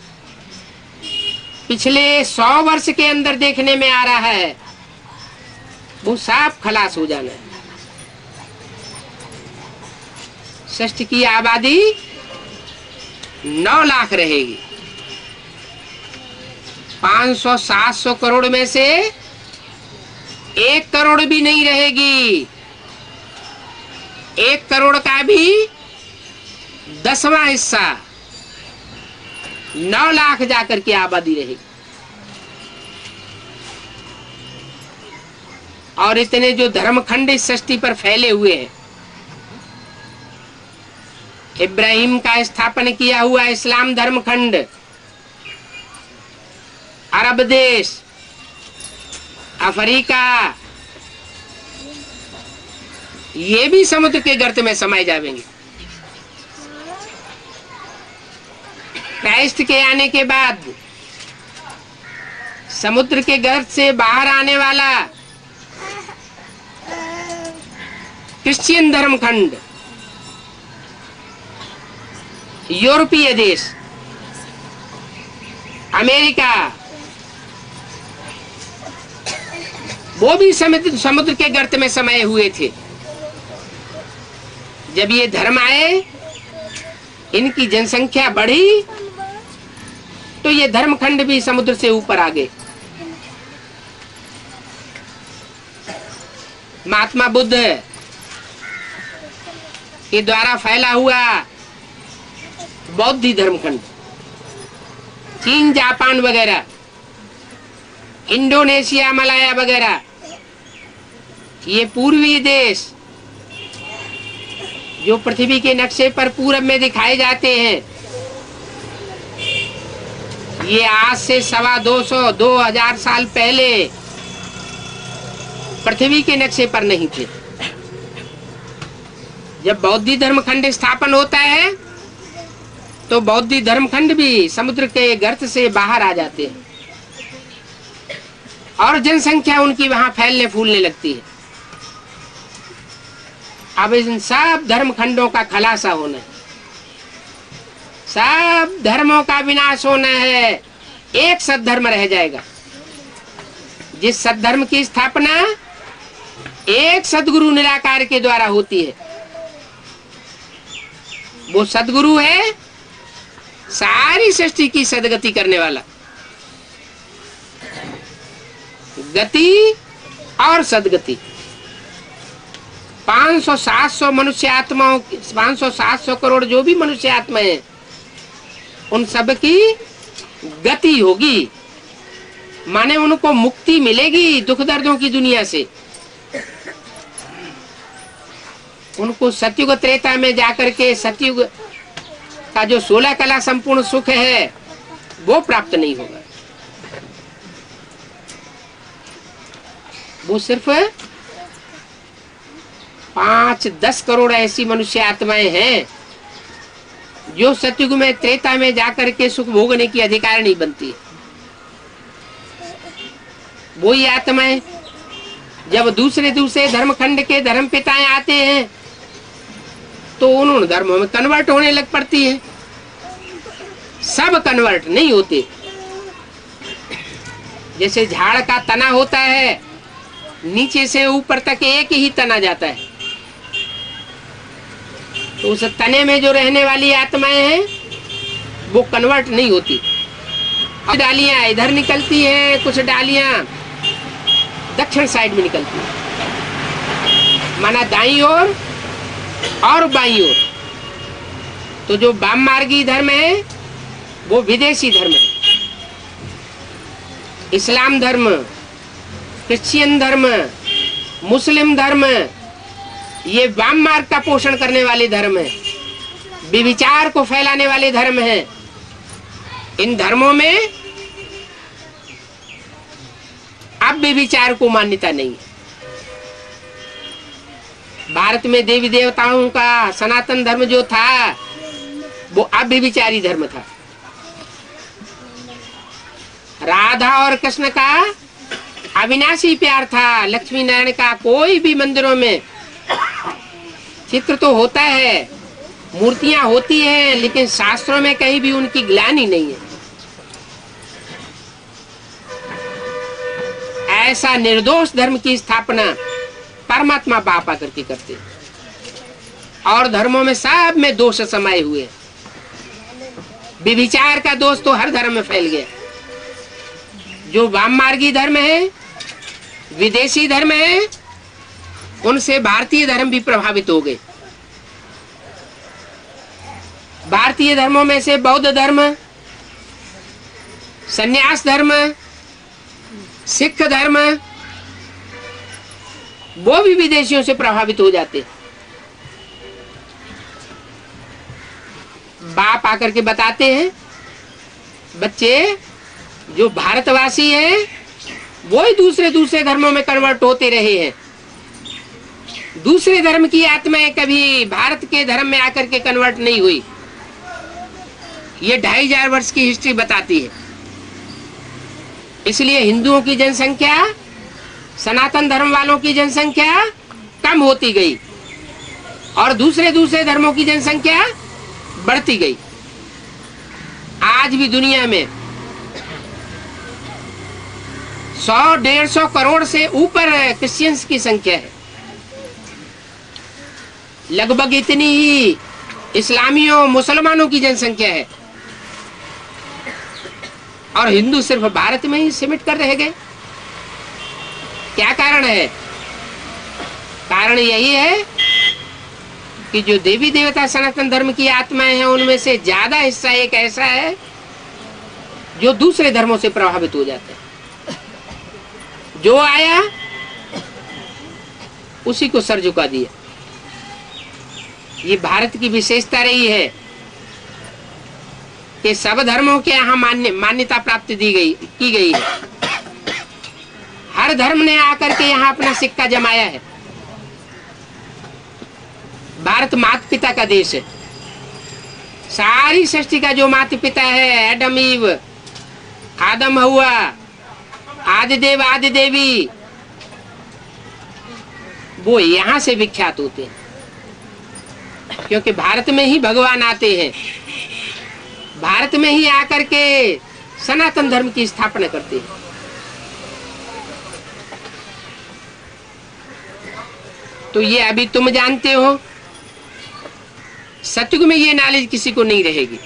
A: पिछले 100 वर्ष के अंदर देखने में आ रहा है, वो सब खलास हो जाना है। सृष्टि की आबादी 9 लाख रहेगी। 500-700 करोड़ में से 1 करोड़ भी नहीं रहेगी। 1 करोड़ का भी 10वां हिस्सा 9 लाख जाकर के आबादी रहेगी। और इतने जो धर्मखंड इस सृष्टि पर फैले हुए हैं, इब्राहिम का स्थापन किया हुआ इस्लाम धर्मखंड, अरब देश, अफ्रीका, ये भी समुद्र के गर्त में समाये जाएंगे। क्राइस्ट के आने के बाद समुद्र के गर्त से बाहर आने वाला क्रिश्चियन धर्मखंड, यूरोपीय देश, अमेरिका, वो भी समुद्र के गर्त में समाये हुए थे। जब ये धर्म आए, इनकी जनसंख्या बढ़ी, तो ये धर्मखंड भी समुद्र से ऊपर आ गए। महात्मा बुद्ध के द्वारा फैला हुआ बौद्ध धर्मखंड, चीन, जापान वगैरह, इंडोनेशिया, मलाया वगैरह, ये पूर्वी देश जो पृथ्वी के नक्शे पर पूरब में दिखाए जाते हैं, ये आज से 250-2000 साल पहले पृथ्वी के नक्शे पर नहीं थे। जब बौद्ध धर्मखंड स्थापन होता है तो बौद्ध धर्मखंड भी समुद्र के गर्त से बाहर आ जाते हैं और जनसंख्या उनकी वहां फैलने फूलने लगती है। अब इन सब धर्मखंडों का खलासा होना है, सब धर्मों का विनाश होना है, एक सद्धर्म रह जाएगा। जिस सद्धर्म की स्थापना एक सदगुरु निराकार के द्वारा होती है, वो सदगुरु है सारी सृष्टि की सदगति करने वाला। गति और सदगति। 500-700 मनुष्य आत्माओं, 500-700 करोड़ जो भी मनुष्य आत्मा है, उन सब की गति होगी, माने उनको मुक्ति मिलेगी दुख दर्दों की दुनिया से। उनको सतयुग त्रेता में जाकर के सतयुग का जो 16 कला संपूर्ण सुख है वो प्राप्त नहीं होगा। वो सिर्फ 5-10 करोड़ ऐसी मनुष्य आत्माएं हैं जो सतयुग में त्रेता में जाकर के सुख भोगने की अधिकार नहीं बनती। वही आत्माएं जब दूसरे धर्मखंड के धर्म पिताएं आते हैं तो उन धर्मों में कन्वर्ट होने लग पड़ती है। सब कन्वर्ट नहीं होते। जैसे झाड़ का तना होता है, नीचे से ऊपर तक एक ही तना जाता है, तो उस तने में जो रहने वाली आत्माएं हैं वो कन्वर्ट नहीं होती। कुछ डालियां इधर निकलती हैं, कुछ डालियां दक्षिण साइड में निकलती है, माना दाईं ओर और बाईं ओर। तो जो वाम मार्गी धर्म है वो विदेशी धर्म है। इस्लाम धर्म, क्रिश्चियन धर्म, मुस्लिम धर्म, ये वाम मार्ग का पोषण करने वाले धर्म है, विविचार को फैलाने वाले धर्म है। इन धर्मों में अब विविचार को मान्यता नहीं है। भारत में देवी देवताओं का सनातन धर्म जो था वो अव्यभिचारी धर्म था। राधा और कृष्ण का अविनाशी प्यार था। लक्ष्मी नारायण का कोई भी मंदिरों में चित्र तो होता है, मूर्तियां होती हैं, लेकिन शास्त्रों में कहीं भी उनकी ग्लानि नहीं है। ऐसा निर्दोष धर्म की स्थापना परमात्मा बाप आकर के करते, और धर्मों में सब में दोष समाये हुए। विभिचार का दोष तो हर धर्म में फैल गया। जो वाममार्गी धर्म है, विदेशी धर्म है, उनसे भारतीय धर्म भी प्रभावित हो गए। भारतीय धर्मों में से बौद्ध धर्म, संन्यास धर्म, सिख धर्म, वो भी विदेशियों से प्रभावित हो जाते। बाप आकर के बताते हैं, बच्चे जो भारतवासी हैं वो ही दूसरे धर्मों में कन्वर्ट होते रहे हैं। दूसरे धर्म की आत्माएं कभी भारत के धर्म में आकर के कन्वर्ट नहीं हुई। ये 2500 वर्ष की हिस्ट्री बताती है। इसलिए हिंदुओं की जनसंख्या, सनातन धर्म वालों की जनसंख्या कम होती गई और दूसरे धर्मों की जनसंख्या बढ़ती गई। आज भी दुनिया में 100-150 करोड़ से ऊपर क्रिश्चियंस की संख्या है। लगभग इतनी ही इस्लामियों, मुसलमानों की जनसंख्या है, और हिंदू सिर्फ भारत में ही सिमट कर रह गए। क्या कारण है? कारण यही है कि जो देवी देवता सनातन धर्म की आत्माएं हैं, उनमें से ज्यादा हिस्सा एक ऐसा है जो दूसरे धर्मों से प्रभावित हो जाता है। जो आया उसी को सर झुका दिया। ये भारत की विशेषता रही है कि सब धर्मों के यहाँ मान्यता प्राप्त की गई है। हर धर्म ने आकर के यहाँ अपना सिक्का जमाया है। भारत माता पिता का देश है। सारी सृष्टि का जो माता पिता है, एडम ईव, आदम हवा, आदिदेव आदि देवी, वो यहाँ से विख्यात होते हैं, क्योंकि भारत में ही भगवान आते हैं। भारत में ही आकर के सनातन धर्म की स्थापना करते हैं। तो ये अभी तुम जानते हो, सतयुग में ये नॉलेज किसी को नहीं रहेगी।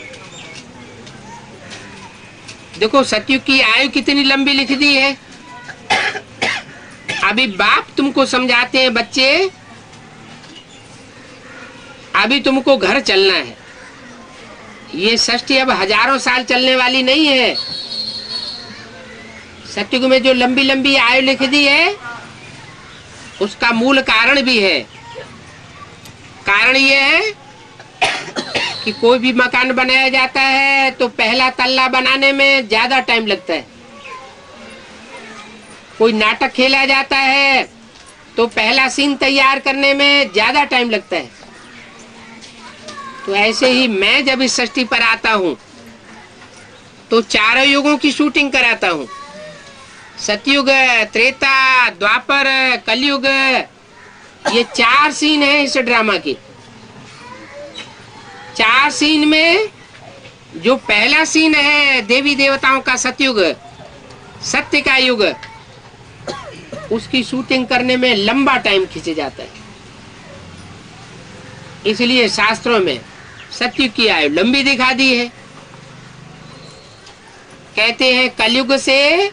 A: देखो सतयुग की आयु कितनी लंबी लिख दी है, अभी बाप तुमको समझाते हैं, बच्चे अभी तुमको घर चलना है। ये षष्ठी अब हजारों साल चलने वाली नहीं है। सतयुग में जो लंबी लंबी आयु लिख दी है उसका मूल कारण भी है। कारण ये है कि कोई भी मकान बनाया जाता है तो पहला तल्ला बनाने में ज्यादा टाइम लगता है। कोई नाटक खेला जाता है तो पहला सीन तैयार करने में ज्यादा टाइम लगता है। तो ऐसे ही मैं जब इस षष्ठी पर आता हूं तो चारों युगों की शूटिंग कराता हूं। सतयुग, त्रेता, द्वापर, कलयुग, ये 4 सीन है इस ड्रामा के। 4 सीन में जो पहला सीन है देवी देवताओं का सतयुग, सत्य का युग, उसकी शूटिंग करने में लंबा टाइम खींचे जाता है। इसलिए शास्त्रों में सतयुग की आयु लंबी दिखा दी है। कहते हैं कलयुग से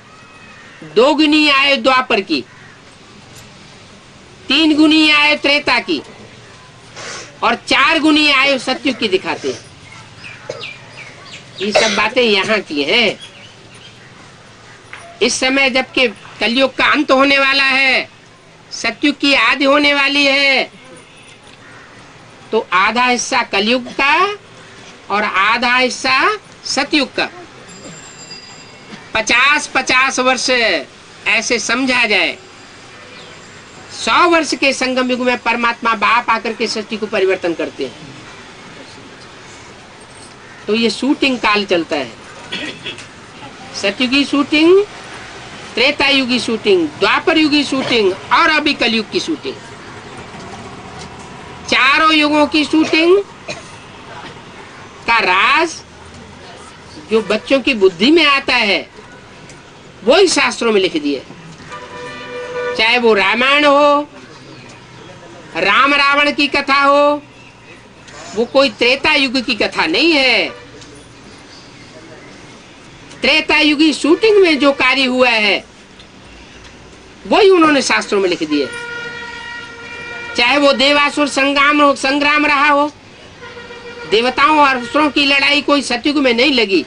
A: 2 गुनी आयु द्वापर की, 3 गुनी आयु त्रेता की और 4 गुनी आयु सतयुग की दिखाते हैं। ये सब बातें यहाँ की हैं। इस समय जबकि कलयुग का अंत होने वाला है, सतयुग की आदि होने वाली है, तो आधा हिस्सा कलयुग का और आधा हिस्सा सतयुग का 50-50 वर्ष ऐसे समझा जाए। 100 वर्ष के संगम युग में परमात्मा बाप आकर के सृष्टि को परिवर्तन करते हैं। तो ये शूटिंग काल चलता है। सतयुगी शूटिंग, त्रेता युगी शूटिंग, द्वापर युगी शूटिंग और अभी कलयुग की शूटिंग। चारों युगों की शूटिंग का राज जो बच्चों की बुद्धि में आता है वही शास्त्रों में लिख दिए। चाहे वो रामायण हो, राम रावण की कथा हो, वो कोई त्रेता युग की कथा नहीं है। त्रेता युगी शूटिंग में जो कार्य हुआ है वही उन्होंने शास्त्रों में लिख दिए। चाहे वो देवासुर संग्राम रहा हो, देवताओं और असुरों की लड़ाई कोई सतयुग में नहीं लगी,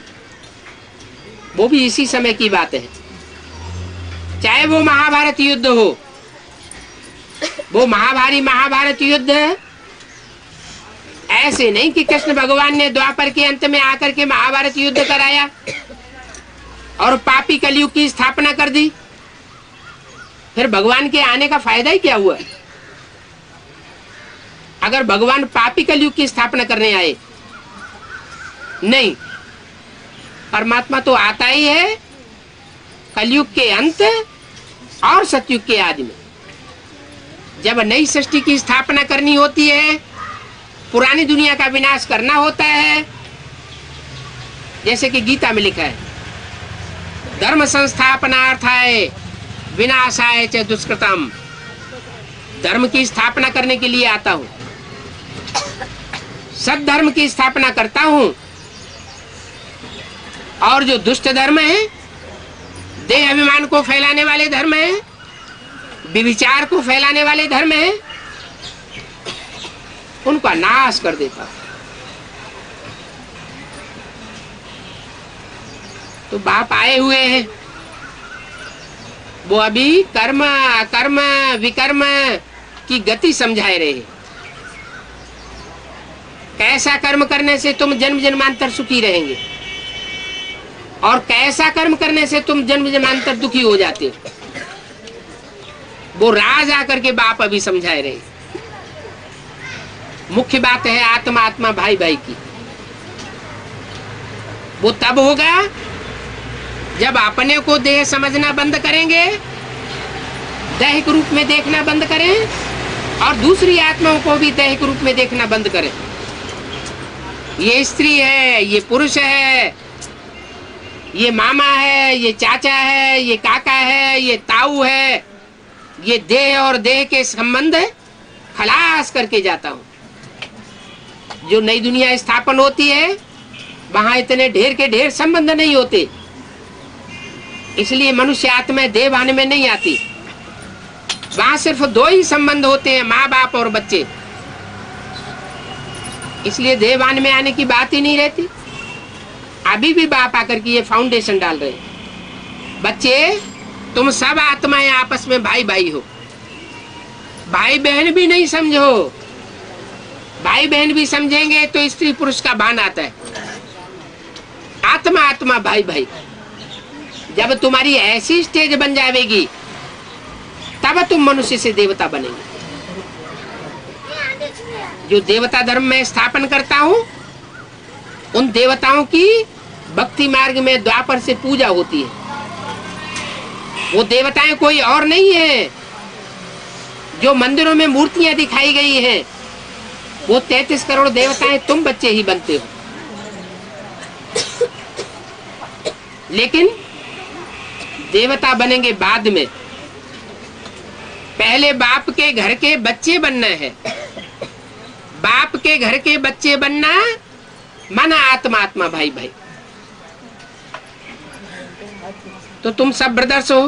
A: वो भी इसी समय की बात है। चाहे वो महाभारत युद्ध हो, वो महाभारत युद्ध ऐसे नहीं कि कृष्ण भगवान ने द्वापर के अंत में आकर के महाभारत युद्ध कराया और पापी कलयुग की स्थापना कर दी। फिर भगवान के आने का फायदा ही क्या हुआ अगर भगवान पापी कलयुग की स्थापना करने आए? नहीं, परमात्मा तो आता ही है कलयुग के अंत और सतयुग के आदि में। जब नई सृष्टि की स्थापना करनी होती है, पुरानी दुनिया का विनाश करना होता है, जैसे कि गीता में लिखा है, धर्म संस्थापनार्थाय विनाशाय च दुष्कृतम। धर्म की स्थापना करने के लिए आता हूं, सद्धर्म की स्थापना करता हूं, और जो दुष्ट धर्म है, देह अभिमान को फैलाने वाले धर्म है, विविचार को फैलाने वाले धर्म है, उनका नाश कर देता। तो बाप आए हुए हैं, वो अभी कर्म अकर्म विकर्म की गति समझाए रहे। कैसा कर्म करने से तुम जन्म जन्मांतर सुखी रहेंगे और कैसा कर्म करने से तुम जन्म जन्मांतर दुखी हो जाते हो, वो राज आकर के बाप अभी समझाए रहे। मुख्य बात है आत्मा आत्मा भाई भाई की। वो तब होगा जब अपने को देह समझना बंद करेंगे, दैहिक रूप में देखना बंद करें और दूसरी आत्माओं को भी दैहिक रूप में देखना बंद करें। ये स्त्री है, ये पुरुष है, ये मामा है, ये चाचा है, ये काका है, ये ताऊ है, ये देह और देह के संबंध खलास करके जाता हूं। जो नई दुनिया स्थापन होती है वहां इतने ढेर के ढेर संबंध नहीं होते, इसलिए मनुष्य आत्मा देह भान में नहीं आती। वहां सिर्फ दो ही संबंध होते हैं, माँ बाप और बच्चे। इसलिए देवान में आने की बात ही नहीं रहती। अभी भी बाप आकर के ये फाउंडेशन डाल रहे हैं, बच्चे तुम सब आत्माएं आपस में भाई भाई हो। भाई बहन भी नहीं समझो, भाई बहन भी समझेंगे तो स्त्री पुरुष का भान आता है। आत्मा आत्मा भाई भाई। जब तुम्हारी ऐसी स्टेज बन जाएगी तब तुम मनुष्य से देवता बनेंगे। जो देवता धर्म में स्थापन करता हूं, उन देवताओं की भक्ति मार्ग में द्वापर से पूजा होती है। वो देवताएं कोई और नहीं है। जो मंदिरों में मूर्तियां दिखाई गई हैं, वो 33 करोड़ देवताएं तुम बच्चे ही बनते हो। लेकिन देवता बनेंगे बाद में। पहले बाप के घर के बच्चे बनना है। बाप के घर के बच्चे बनना माना आत्मा आत्मा भाई भाई। तो तुम सब ब्रदर्स हो।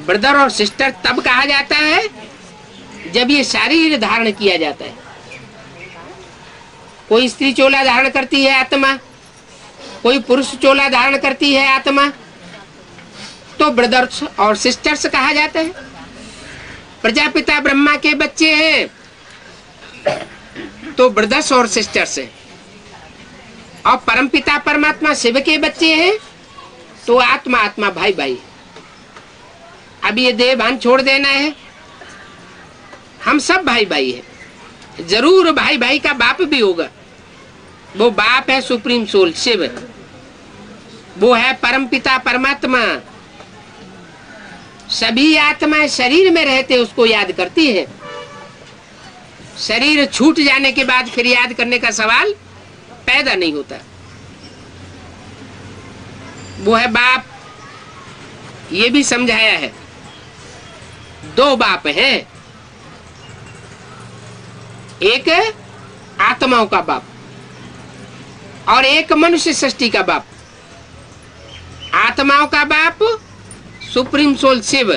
A: ब्रदर और सिस्टर तब कहा जाता है जब ये शरीर धारण किया जाता है। कोई स्त्री चोला धारण करती है आत्मा, कोई पुरुष चोला धारण करती है आत्मा, तो ब्रदर्स और सिस्टर्स कहा जाता है। प्रजापिता ब्रह्मा के बच्चे हैं तो ब्रदर्स और सिस्टर्स हैं, और परमपिता परमात्मा शिव के बच्चे हैं तो आत्मा आत्मा भाई भाई। अब ये देह भान छोड़ देना है। हम सब भाई भाई हैं। जरूर भाई भाई का बाप भी होगा। वो बाप है सुप्रीम सोल शिव, वो है परमपिता परमात्मा। सभी आत्माएं शरीर में रहते उसको याद करती है। शरीर छूट जाने के बाद फिर याद करने का सवाल पैदा नहीं होता। वो है बाप। ये भी समझाया है, दो बाप हैं। एक आत्माओं का बाप और एक मनुष्य सृष्टि का बाप। आत्माओं का बाप सुप्रीम सोल शिव,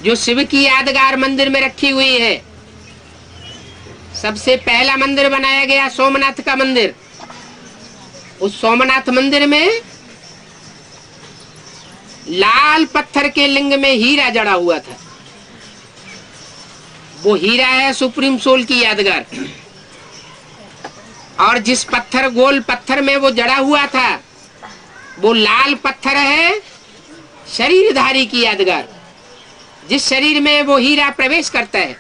A: जो शिव की यादगार मंदिर में रखी हुई है। सबसे पहला मंदिर बनाया गया सोमनाथ का मंदिर। उस सोमनाथ मंदिर में लाल पत्थर के लिंग में हीरा जड़ा हुआ था। वो हीरा है सुप्रीम सोल की यादगार। और जिस पत्थर गोल पत्थर में वो जड़ा हुआ था, वो लाल पत्थर है शरीरधारी की यादगार। जिस शरीर में वो हीरा प्रवेश करता है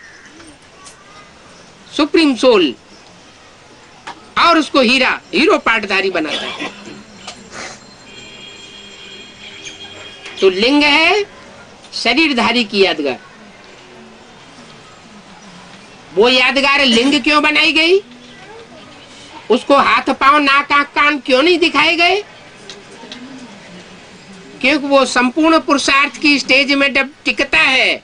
A: सुप्रीम सोल, और उसको हीरो पाटधारी बनाता है। तो लिंग है शरीरधारी की यादगार। वो यादगार लिंग क्यों बनाई गई? उसको हाथ पांव नाक आंख कान क्यों नहीं दिखाए गए? क्योंकि वो संपूर्ण पुरुषार्थ की स्टेज में जब टिकता है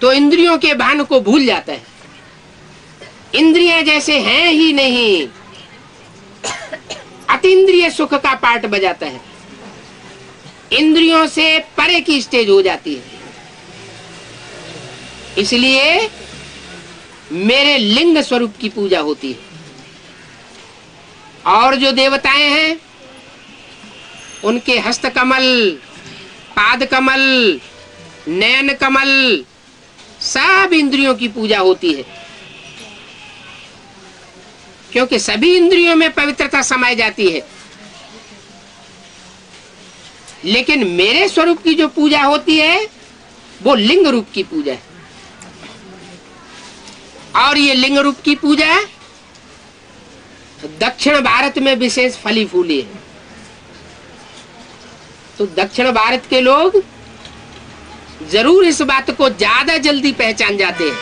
A: तो इंद्रियों के भान को भूल जाता है। इंद्रियां जैसे हैं ही नहीं, अतीन्द्रिय सुख का पार्ट बजाता है। इंद्रियों से परे की स्टेज हो जाती है। इसलिए मेरे लिंग स्वरूप की पूजा होती है। और जो देवताएं हैं उनके हस्त कमल, पाद कमल, नयन कमल, सब इंद्रियों की पूजा होती है। क्योंकि सभी इंद्रियों में पवित्रता समाई जाती है। लेकिन मेरे स्वरूप की जो पूजा होती है वो लिंग रूप की पूजा है। और ये लिंग रूप की पूजा दक्षिण भारत में विशेष फली फूली है। तो दक्षिण भारत के लोग जरूर इस बात को ज्यादा जल्दी पहचान जाते हैं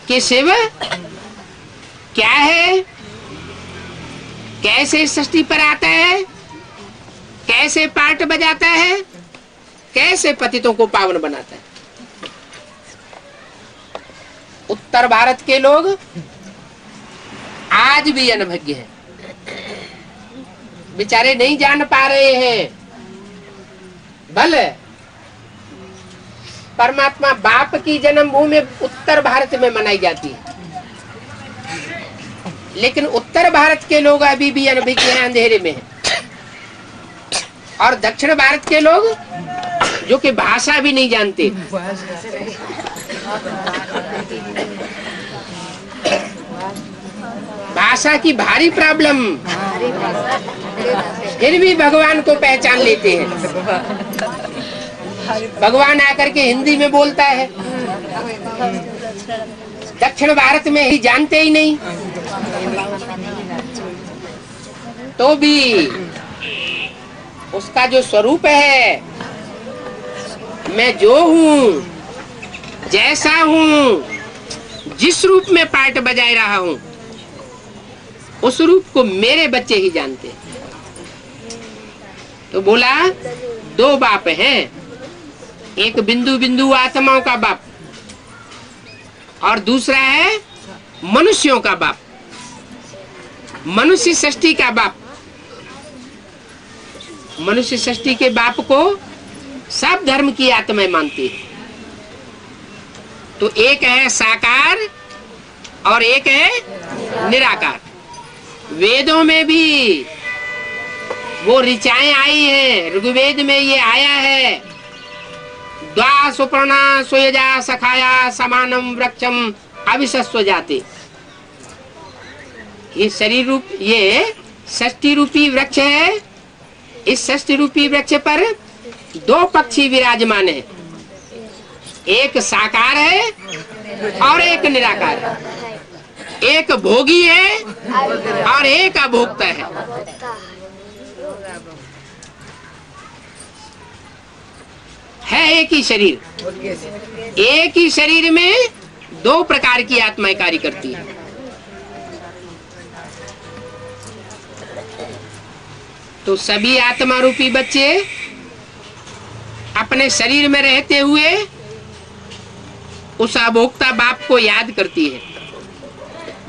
A: कि शिव क्या है, कैसे इस सृष्टि पर आता है, कैसे पार्ट बजाता है, कैसे पतितों को पावन बनाता है। उत्तर भारत के लोग आज भी अनभिज्ञ हैं। बेचारे नहीं जान पा रहे हैं। भले परमात्मा बाप की जन्मभूमि उत्तर भारत में मनाई जाती है, लेकिन उत्तर भारत के लोग अभी भी अनभिज्ञ हैं, अंधेरे में हैं। और दक्षिण भारत के लोग जो कि भाषा भी नहीं जानते, भाषा की भारी प्रॉब्लम, फिर भी भगवान को पहचान लेते हैं। भगवान आकर के हिंदी में बोलता है, दक्षिण भारत में ही जानते ही नहीं। तो भी उसका जो स्वरूप है, मैं जो हूँ, जैसा हूँ, जिस रूप में पार्ट बजा रहा हूँ, उस रूप को मेरे बच्चे ही जानते हैं। तो बोला दो बाप हैं, एक बिंदु बिंदु आत्माओं का बाप और दूसरा है मनुष्यों का बाप, मनुष्य सृष्टि का बाप। मनुष्य सृष्टि के बाप को सब धर्म की आत्माएं मानती है। तो एक है साकार और एक है निराकार। वेदों में भी वो ऋचाएं आई हैं, ऋग्वेद में ये आया है, द्वा सुपर्णा स्वयजा सखाया समानम वृक्षम अविशस्व जाते। ये शरीर रूप, ये षष्टि रूपी वृक्ष है। इस षष्टि रूपी वृक्ष पर दो पक्षी विराजमान है, एक साकार है और एक निराकार है, एक भोगी है और एक अभोक्ता है एक ही शरीर। एक ही शरीर में दो प्रकार की आत्माएं कार्य करती है। तो सभी आत्मा रूपी बच्चे अपने शरीर में रहते हुए उस अभोक्ता बाप को याद करती है।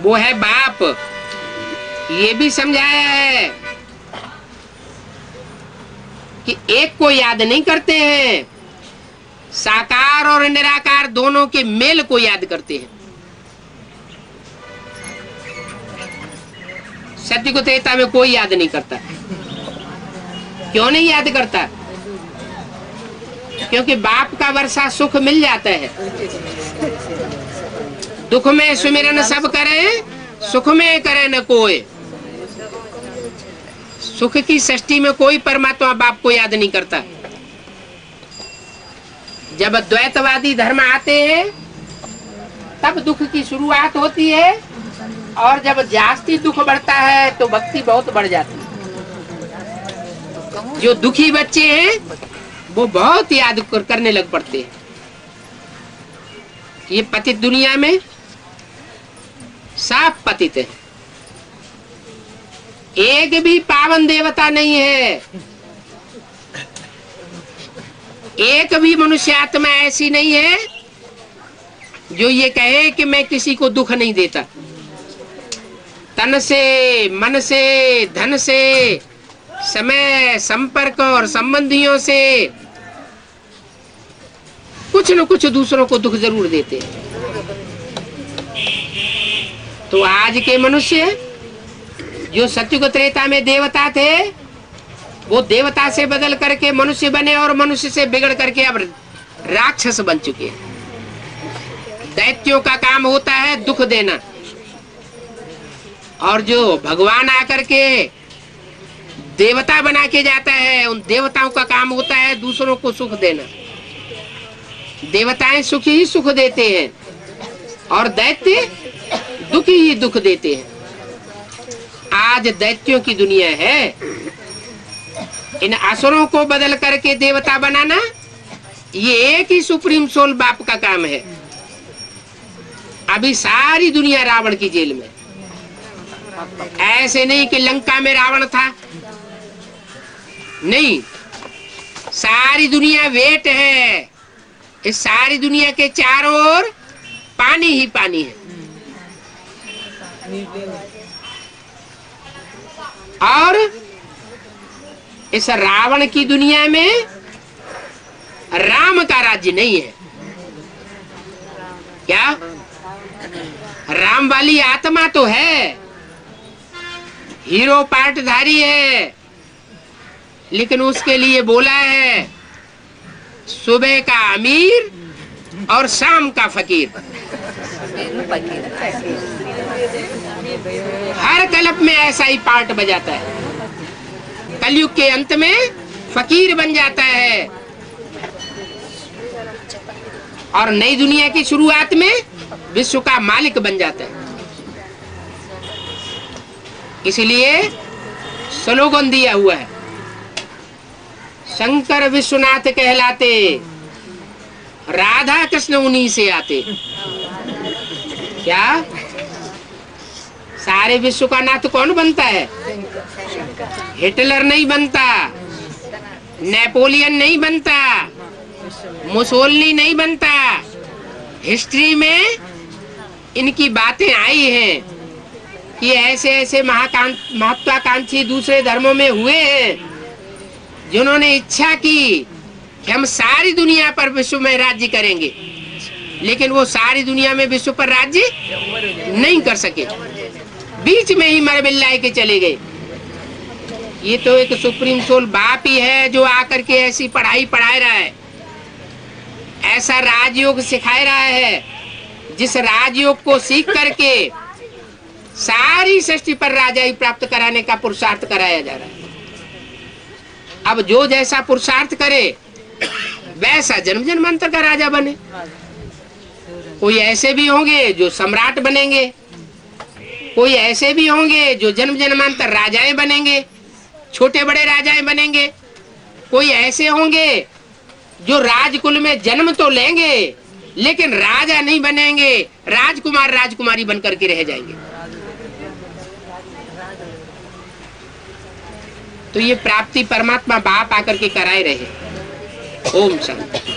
A: वो है बाप। ये भी समझाया है कि एक को याद नहीं करते हैं, साकार और निराकार दोनों के मेल को याद करते हैं। सत्य को त्रेता में कोई याद नहीं करता। क्यों नहीं याद करता? क्योंकि बाप का वर्षा सुख मिल जाता है। दुख में सुमिरन सब करें, सुख में करे न कोई। सुख की सृष्टि में कोई परमात्मा बाप को याद नहीं करता। जब द्वैतवादी धर्म आते हैं तब दुख की शुरुआत होती है, और जब जास्ती दुख बढ़ता है तो भक्ति बहुत बढ़ जाती है। जो दुखी बच्चे हैं वो बहुत याद करने लग पड़ते हैं। ये पतित दुनिया में सब पतित है, एक भी पावन देवता नहीं है, एक भी मनुष्य आत्मा ऐसी नहीं है जो ये कहे कि मैं किसी को दुख नहीं देता। तन से, मन से, धन से, समय, संपर्क और संबंधियों से कुछ न कुछ दूसरों को दुख जरूर देते हैं। तो आज के मनुष्य जो सत्युग त्रेता में देवता थे, वो देवता से बदल करके मनुष्य बने और मनुष्य से बिगड़ करके अब राक्षस बन चुके हैं। दैत्यों का काम होता है दुख देना, और जो भगवान आकर के देवता बना के जाता है, उन देवताओं का काम होता है दूसरों को सुख देना। देवताएं सुख ही सुख देते हैं और दैत्य दुख ही दुख देते हैं। आज दैत्यों की दुनिया है। इन असुरों को बदल करके देवता बनाना, ये एक ही सुप्रीम सोल बाप का काम है। अभी सारी दुनिया रावण की जेल में। ऐसे नहीं कि लंका में रावण था, नहीं, सारी दुनिया वेट है। इस सारी दुनिया के चारों ओर पानी ही पानी है। और इस रावण की दुनिया में राम का राज्य नहीं है। क्या राम वाली आत्मा तो है, हीरो पार्टधारी है, लेकिन उसके लिए बोला है सुबह का अमीर और शाम का फकीर। हर कल्प में ऐसा ही पार्ट बजाता है। कलयुग के अंत में फकीर बन जाता है और नई दुनिया की शुरुआत में विश्व का मालिक बन जाता है। इसलिए स्लोगन दिया हुआ है, शंकर विश्वनाथ कहलाते, राधा कृष्ण उन्हीं से आते। क्या सारे विश्व का नाथ कौन बनता है? हिटलर नहीं बनता, नेपोलियन नहीं बनता, मुसोलिनी नहीं बनता। हिस्ट्री में इनकी बातें आई हैं कि ऐसे ऐसे महत्वाकांक्षी दूसरे धर्मों में हुए हैं जिन्होंने इच्छा की कि हम सारी दुनिया पर विश्व में राज्य करेंगे, लेकिन वो सारी दुनिया में विश्व पर राज्य नहीं कर सके, बीच में ही मर मिलाए के चले गए। ये तो एक सुप्रीम सोल बाप ही है जो आकर के ऐसी पढ़ाई पढ़ा रहा है, ऐसा राजयोग सिखा रहा है, जिस राजयोग को सीख करके सारी सृष्टि पर राजाई प्राप्त कराने का पुरुषार्थ कराया जा रहा है। अब जो जैसा पुरुषार्थ करे वैसा जन्म जन्मांतर का राजा बने। कोई ऐसे भी होंगे जो सम्राट बनेंगे, कोई ऐसे भी होंगे जो जन्म जन्मांतर राजाएं बनेंगे, छोटे बड़े राजाएं बनेंगे। कोई ऐसे होंगे जो राजकुल में जन्म तो लेंगे लेकिन राजा नहीं बनेंगे, राजकुमार राजकुमारी बनकर के रह जाएंगे। तो ये प्राप्ति परमात्मा बाप आकर के कराए रहे। ओम शांति।